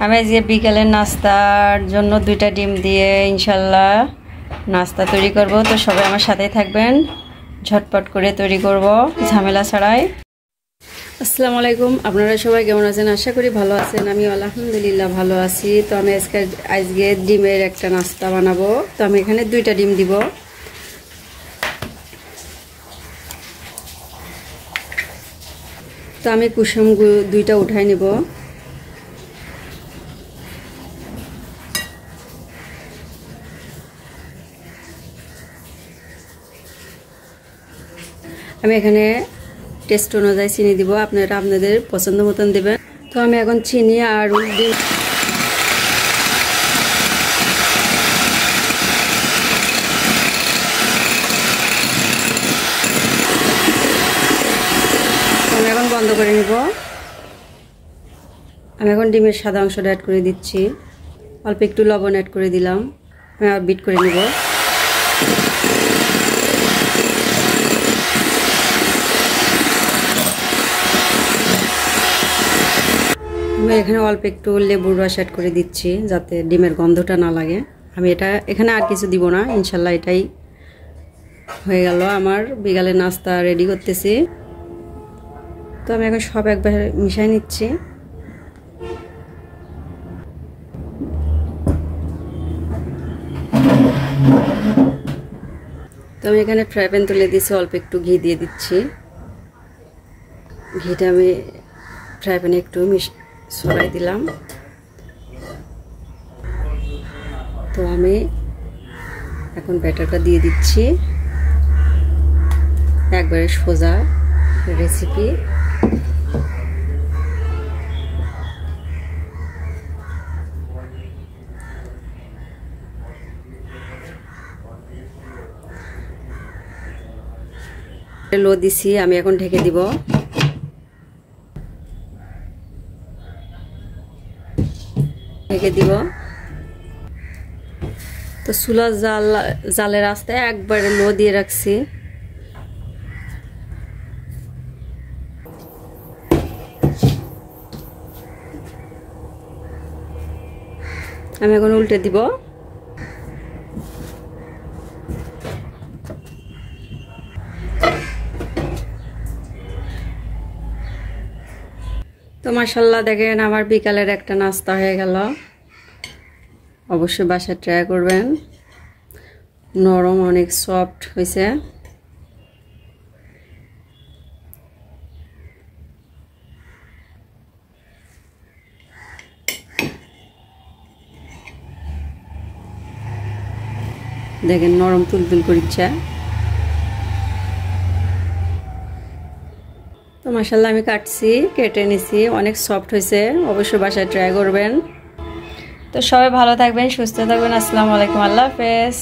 আমি আজকে বিকেলের নাস্তার জন্য 2টা ডিম দিয়ে ইনশাল্লাহ নাস্তা তৈরি করব। তো সবাই আমার সাথেই থাকবেন, ঝটপট করে তৈরি করব ঝামেলা ছাড়াই। আসসালামু আলাইকুম, আপনারা সবাই কেমন আছেন? আশা করি ভালো আছেন। আমি আলহামদুলিল্লাহ ভালো আছি। তো আমি আজকে ডিমের একটা নাস্তা বানাবো। তো আমি এখানে 2টা ডিম দিব। তো আমি কুসুম 2টা উঠাই নিব। আমি এখানে টেস্ট অনুযায়ী চিনি দিব, আপনারা আপনাদের পছন্দ মতন দেবেন। তো আমি এখন চিনি আর ডিম আমি এখন বন্ধ করে নিব। আমি এখন ডিমের সাদা অংশটা অ্যাড করে দিচ্ছি, অল্প একটু লবণ অ্যাড করে দিলাম। আমি আর বিট করে নিব। আমি এখানে অল্প একটু লেবুর রস অ্যাড করে দিচ্ছি যাতে ডিমের গন্ধটা না লাগে। আমি এটা এখানে আর কিছু দিব না। ইনশাল্লাহ এটাই হয়ে গেল। আমার বিকালের নাস্তা রেডি করতেছি। তো আমি এখন সব একবার মিশাই নিচ্ছি। তো আমি এখানে ফ্রাই প্যান তুলে দিয়েছি, অল্প একটু ঘি দিয়ে দিচ্ছি। ঘিটা আমি ফ্রাই প্যানে একটু ছড়াই দিলাম। তো আমি এখন ব্যাটারটা দিয়ে দিচ্ছি, একবারে সোজা রেসিপি। লো দিছি, আমি এখন ঢেকে দিব। ঢেকে দিব। তো চুলার জালের রাস্তায় একবারে লো দিয়ে রাখছি। আমি এখন উল্টে দিব। তো মাশাআল্লাহ দেখেন আমার বিকালের একটা নাস্তা হয়ে গেল। অবশ্যই বাসায় ট্রাই করবেন। নরম, অনেক সফট হয়েছে। দেখেন নরম তুলতুল করিচ্ছে। তো মাশাআল্লাহ আমি কাটছি, কেটে নিছি, অনেক সফট হয়েছে। অবশ্যই বাসায় ট্রাই করবেন। তো সবাই ভালো থাকবেন, সুস্থ থাকবেন। আসসালামু আলাইকুম, আল্লাহ হাফেজ।